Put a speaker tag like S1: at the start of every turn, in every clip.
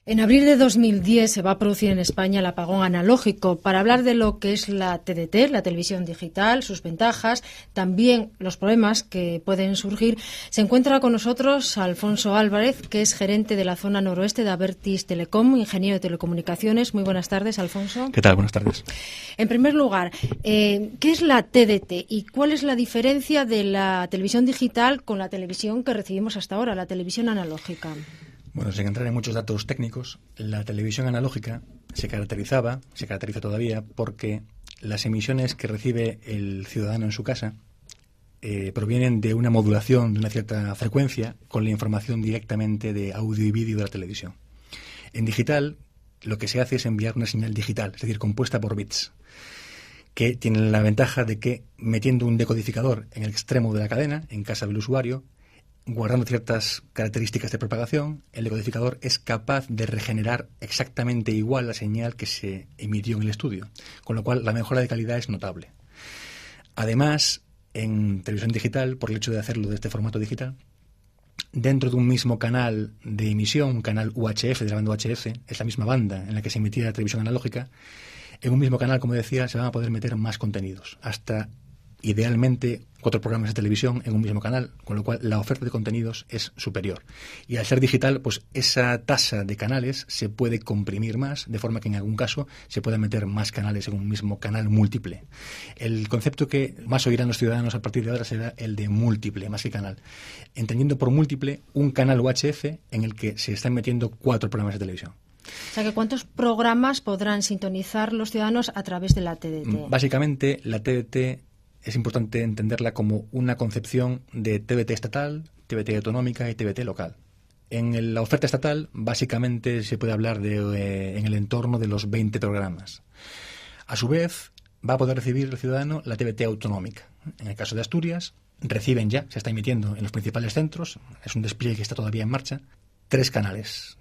S1: En abril de 2010 se va a producir en España el apagón analógico. Para hablar de lo que es la TDT, la televisión digital, sus ventajas, también los problemas que pueden surgir, se encuentra con nosotros Alfonso Álvarez, que es gerente de la zona noroeste de Abertis Telecom, ingeniero de telecomunicaciones. Muy buenas tardes, Alfonso.
S2: ¿Qué tal? Buenas tardes.
S1: En primer lugar, ¿qué es la TDT y cuál es la diferencia de la televisión digital con la televisión que recibimos hasta ahora, la televisión analógica?
S2: Bueno, sin entrar en muchos datos técnicos, la televisión analógica se caracteriza todavía porque las emisiones que recibe el ciudadano en su casa provienen de una modulación de una cierta frecuencia con la información directamente de audio y vídeo de la televisión. En digital, lo que se hace es enviar una señal digital, es decir, compuesta por bits, que tiene la ventaja de que metiendo un decodificador en el extremo de la cadena, en casa del usuario, guardando ciertas características de propagación, el decodificador es capaz de regenerar exactamente igual la señal que se emitió en el estudio, con lo cual la mejora de calidad es notable. Además, en televisión digital, por el hecho de hacerlo de este formato digital, dentro de un mismo canal de emisión, un canal UHF, de la banda UHF, es la misma banda en la que se emitía la televisión analógica, en un mismo canal, como decía, se van a poder meter más contenidos, hasta idealmente 4 programas de televisión en un mismo canal, con lo cual la oferta de contenidos es superior. Y al ser digital, pues esa tasa de canales se puede comprimir más, de forma que en algún caso se puedan meter más canales en un mismo canal múltiple. El concepto que más oirán los ciudadanos a partir de ahora será el de múltiple, más que canal. Entendiendo por múltiple un canal UHF en el que se están metiendo 4 programas de televisión.
S1: O sea, que ¿cuántos programas podrán sintonizar los ciudadanos a través de la TDT?
S2: Básicamente, la TDT es importante entenderla como una concepción de TVT estatal, TVT autonómica y TVT local. En la oferta estatal, básicamente se puede hablar en el entorno de los 20 programas. A su vez, va a poder recibir el ciudadano la TVT autonómica. En el caso de Asturias, reciben ya, se está emitiendo en los principales centros, es un despliegue que está todavía en marcha, 3 canales.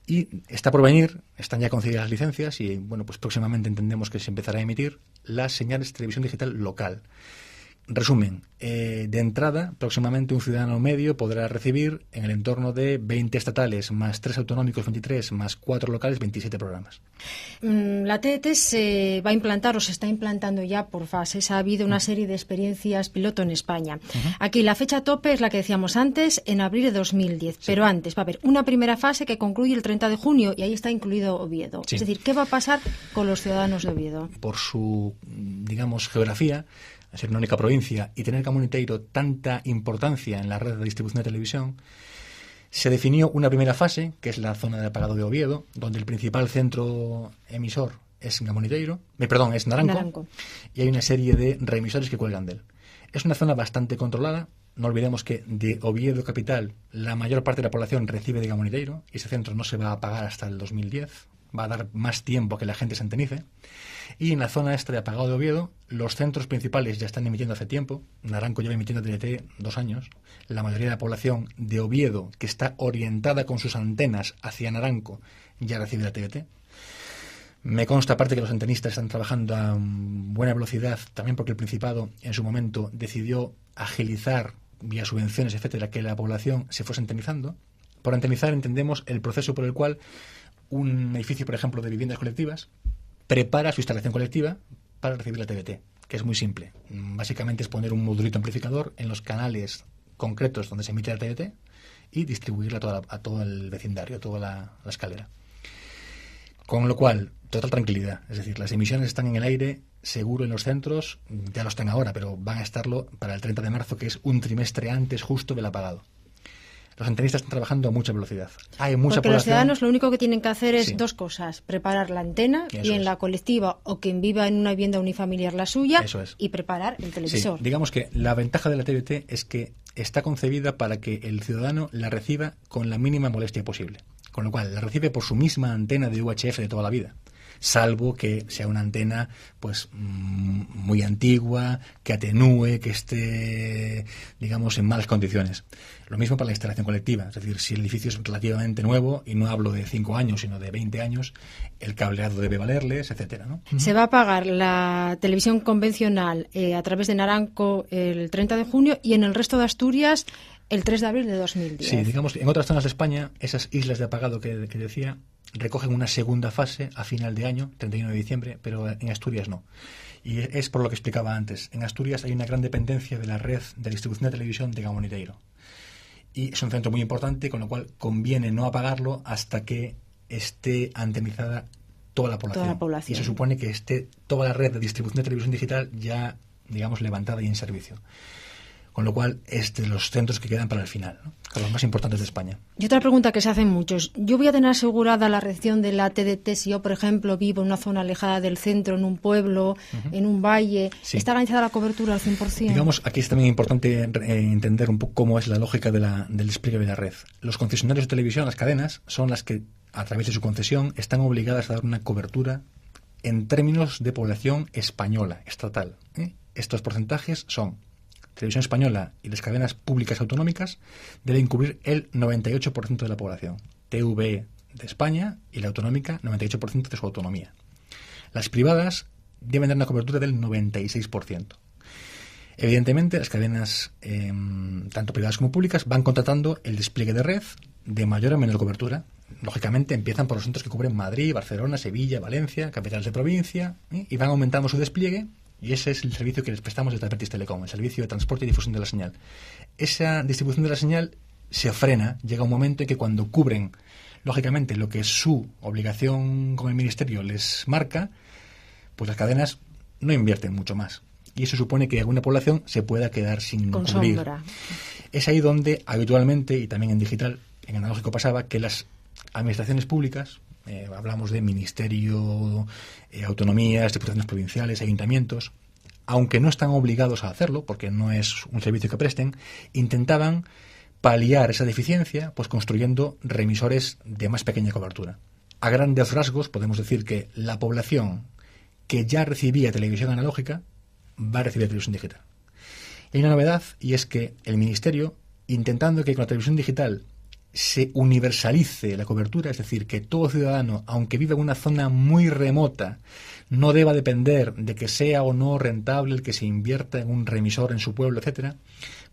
S2: Y está por venir, están ya concedidas las licencias y bueno, pues próximamente entendemos que se empezará a emitir las señales de televisión digital local. Resumen, de entrada, próximamente un ciudadano medio podrá recibir en el entorno de 20 estatales, más 3 autonómicos, 23, más 4 locales, 27 programas.
S1: La TDT se va a implantar o se está implantando ya por fases. Ha habido una serie de experiencias piloto en España. Aquí la fecha tope es la que decíamos antes, en abril de 2010. Sí. Pero antes va a haber una primera fase que concluye el 30 de junio y ahí está incluido Oviedo. Sí. Es decir, ¿qué va a pasar con los ciudadanos de Oviedo?
S2: Por su, digamos, geografía, ser una única provincia y tener Camoniteiro tanta importancia en la red de distribución de televisión, se definió una primera fase, que es la zona de apagado de Oviedo, donde el principal centro emisor es Camoniteiro, es Naranco, y hay una serie de reemisores que cuelgan de él. Es una zona bastante controlada. No olvidemos que de Oviedo capital la mayor parte de la población recibe de Camoniteiro y ese centro no se va a apagar hasta el 2010. Va a dar más tiempo a que la gente se antenice. Y en la zona esta de apagado de Oviedo, los centros principales ya están emitiendo hace tiempo. Naranco lleva emitiendo TDT 2 años. La mayoría de la población de Oviedo, que está orientada con sus antenas hacia Naranco, ya recibe la TDT. Me consta aparte que los antenistas están trabajando a buena velocidad, también porque el Principado en su momento decidió agilizar vía subvenciones, etcétera, que la población se fuese antenizando. Por antenizar entendemos el proceso por el cual un edificio, por ejemplo, de viviendas colectivas, prepara su instalación colectiva para recibir la TDT, que es muy simple. Básicamente es poner un modulito amplificador en los canales concretos donde se emite la TDT y distribuirla a todo el vecindario, a toda la escalera. Con lo cual, total tranquilidad. Es decir, las emisiones están en el aire, seguro en los centros, ya lo están ahora, pero van a estarlo para el 30 de marzo, que es un trimestre antes justo del apagado. Los antenistas están trabajando a mucha velocidad. Hay mucha
S1: Porque
S2: población.
S1: Los ciudadanos lo único que tienen que hacer es 2 cosas. Preparar la antena,
S2: Eso
S1: bien
S2: es.
S1: la colectiva o quien viva en una vivienda unifamiliar la suya,
S2: Eso es.
S1: y preparar el televisor.
S2: Sí, digamos que la ventaja de la TDT es que está concebida para que el ciudadano la reciba con la mínima molestia posible. Con lo cual, la recibe por su misma antena de UHF de toda la vida. Salvo que sea una antena pues muy antigua, que atenúe, que esté, digamos, en malas condiciones. Lo mismo para la instalación colectiva, es decir, si el edificio es relativamente nuevo, y no hablo de 5 años, sino de 20 años, el cableado debe valerles, etcétera, ¿no?
S1: Se va a pagar la televisión convencional a través de Naranco el 30 de junio y en el resto de Asturias el 3 de abril de 2010.
S2: Sí, digamos, en otras zonas de España, esas islas de apagado que decía, recogen una segunda fase a final de año, 31 de diciembre, pero en Asturias no. Y es por lo que explicaba antes. En Asturias hay una gran dependencia de la red de distribución de televisión de Gamoniteiro. Y es un centro muy importante, con lo cual conviene no apagarlo hasta que esté antenizada toda la población. Y se supone que esté toda la red de distribución de televisión digital ya, digamos, levantada y en servicio. Con lo cual es de los centros que quedan para el final, ¿no? Con los más importantes de España.
S1: Y otra pregunta que se hacen muchos. ¿Yo voy a tener asegurada la recepción de la TDT si yo, por ejemplo, vivo en una zona alejada del centro, en un pueblo, en un valle? Sí. ¿Está garantizada la cobertura al 100%?
S2: Digamos, aquí es también importante entender un poco cómo es la lógica del despliegue de la red. Los concesionarios de televisión, las cadenas, son las que, a través de su concesión, están obligadas a dar una cobertura en términos de población española, estatal. Estos porcentajes son: Televisión Española y las cadenas públicas autonómicas deben cubrir el 98% de la población. TV de España y la autonómica, 98% de su autonomía. Las privadas deben dar una cobertura del 96%. Evidentemente, las cadenas, tanto privadas como públicas, van contratando el despliegue de red de mayor o menor cobertura. Lógicamente, empiezan por los centros que cubren Madrid, Barcelona, Sevilla, Valencia, capitales de provincia, y van aumentando su despliegue. Y ese es el servicio que les prestamos desde Abertis Telecom, el servicio de transporte y difusión de la señal. Esa distribución de la señal se frena, llega un momento en que cuando cubren, lógicamente, lo que su obligación con el Ministerio les marca, pues las cadenas no invierten mucho más. Y eso supone que alguna población se pueda quedar sin
S1: con
S2: cubrir.
S1: Sombra.
S2: Es ahí donde habitualmente, y también en digital, en analógico pasaba, que las administraciones públicas, hablamos de ministerio, autonomías, diputaciones provinciales, ayuntamientos, aunque no están obligados a hacerlo, porque no es un servicio que presten, intentaban paliar esa deficiencia pues construyendo remisores de más pequeña cobertura. A grandes rasgos podemos decir que la población que ya recibía televisión analógica va a recibir televisión digital. Hay una novedad, y es que el Ministerio, intentando que con la televisión digital se universalice la cobertura, es decir, que todo ciudadano, aunque viva en una zona muy remota, no deba depender de que sea o no rentable el que se invierta en un remisor en su pueblo, etcétera,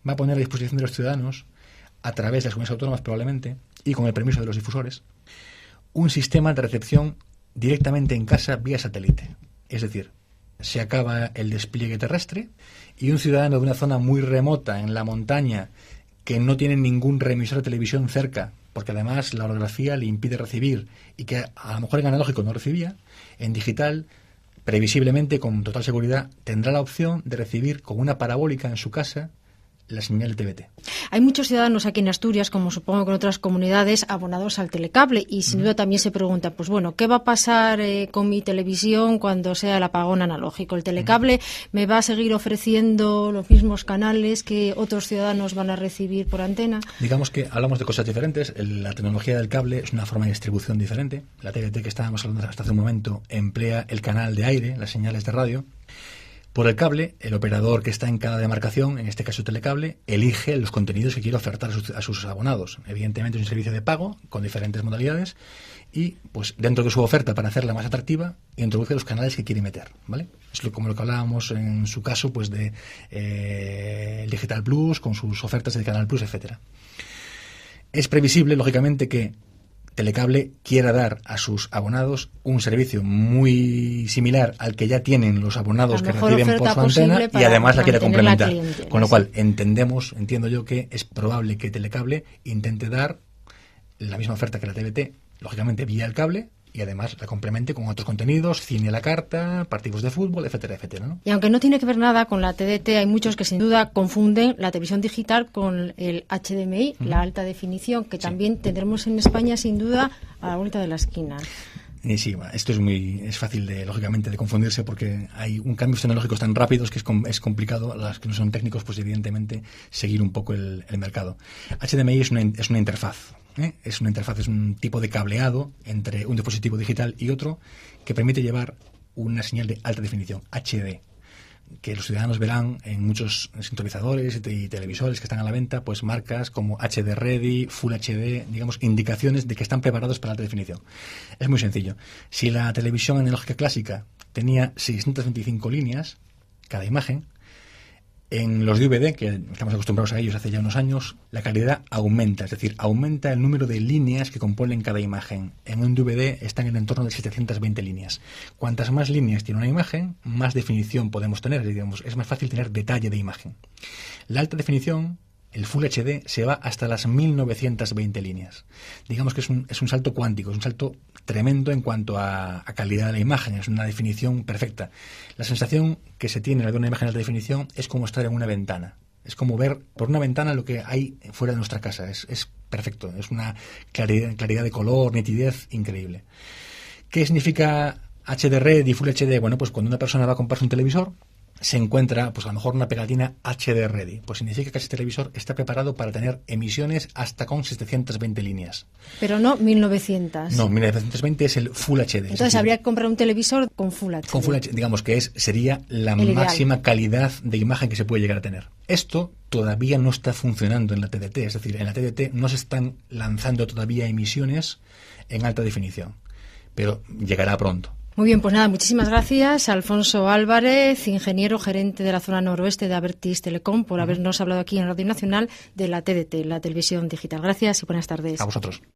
S2: va a poner a disposición de los ciudadanos, a través de las comunidades autónomas probablemente, y con el permiso de los difusores, un sistema de recepción directamente en casa vía satélite. Es decir, se acaba el despliegue terrestre y un ciudadano de una zona muy remota en la montaña, que no tiene ningún remisor de televisión cerca, porque además la orografía le impide recibir, y que a lo mejor en analógico no recibía, en digital, previsiblemente, con total seguridad, tendrá la opción de recibir con una parabólica en su casa la señal de TVT.
S1: Hay muchos ciudadanos aquí en Asturias, como supongo que en otras comunidades, abonados al telecable, y sin duda también se preguntan, pues bueno, ¿qué va a pasar con mi televisión cuando sea el apagón analógico? ¿El telecable me va a seguir ofreciendo los mismos canales que otros ciudadanos van a recibir por antena?
S2: Digamos que hablamos de cosas diferentes. La tecnología del cable es una forma de distribución diferente. La TVT que estábamos hablando hasta hace un momento emplea el canal de aire, las señales de radio. Por el cable, el operador que está en cada demarcación, en este caso Telecable, elige los contenidos que quiere ofertar a sus abonados. Evidentemente es un servicio de pago con diferentes modalidades y, pues, dentro de su oferta, para hacerla más atractiva, introduce los canales que quiere meter, ¿vale? Es como lo que hablábamos en su caso, pues, de el Digital Plus, con sus ofertas de Canal Plus, etcétera. Es previsible, lógicamente, que Telecable quiera dar a sus abonados un servicio muy similar al que ya tienen los abonados que reciben por su antena, y además la quiere complementar. Con lo cual, entiendo yo que es probable que Telecable intente dar la misma oferta que la TVT, lógicamente vía el cable, y además la complemente con otros contenidos, cine a la carta, partidos de fútbol, etcétera, etcétera, ¿no?
S1: Y aunque no tiene que ver nada con la TDT, hay muchos que sin duda confunden la televisión digital con el HDMI, la alta definición, que también tendremos en España sin duda a la vuelta de la esquina.
S2: Sí, esto es fácil lógicamente de confundirse, porque hay cambios tecnológicos tan rápidos que es complicado a los que no son técnicos, pues evidentemente seguir un poco el mercado. HDMI es una interfaz. Es una interfaz, es un tipo de cableado entre un dispositivo digital y otro que permite llevar una señal de alta definición, HD, que los ciudadanos verán en muchos sintonizadores y televisores que están a la venta, pues marcas como HD Ready, Full HD, digamos, indicaciones de que están preparados para la alta definición. Es muy sencillo. Si la televisión analógica clásica tenía 625 líneas cada imagen, En los DVD, que estamos acostumbrados a ellos hace ya unos años, la calidad aumenta, es decir, aumenta el número de líneas que componen cada imagen. En un DVD están en el entorno de 720 líneas. Cuantas más líneas tiene una imagen, más definición podemos tener, digamos, es más fácil tener detalle de imagen. La alta definición, el Full HD, se va hasta las 1920 líneas. Digamos que es un salto cuántico, es un salto tremendo en cuanto a calidad de la imagen, es una definición perfecta. La sensación que se tiene al ver una imagen de alta definición es como estar en una ventana. Es como ver por una ventana lo que hay fuera de nuestra casa. Es perfecto, es una claridad de color, nitidez increíble. ¿Qué significa HDR y Full HD? Bueno, pues cuando una persona va a comprarse un televisor, se encuentra, pues a lo mejor una pegatina HD Ready. Pues significa que ese televisor está preparado para tener emisiones hasta con 720 líneas.
S1: Pero no 1900.
S2: No, 1920 es el Full HD.
S1: Entonces
S2: decir,
S1: habría que comprar un televisor con Full HD.
S2: Con Full HD, digamos que sería la máxima calidad de imagen que se puede llegar a tener. Esto todavía no está funcionando en la TDT, es decir, en la TDT no se están lanzando todavía emisiones en alta definición, pero llegará pronto.
S1: Muy bien, pues nada, muchísimas gracias a Alfonso Álvarez, ingeniero gerente de la zona noroeste de Abertis Telecom, por habernos hablado aquí en Radio Nacional de la TDT, la televisión digital. Gracias y buenas tardes.
S2: A vosotros.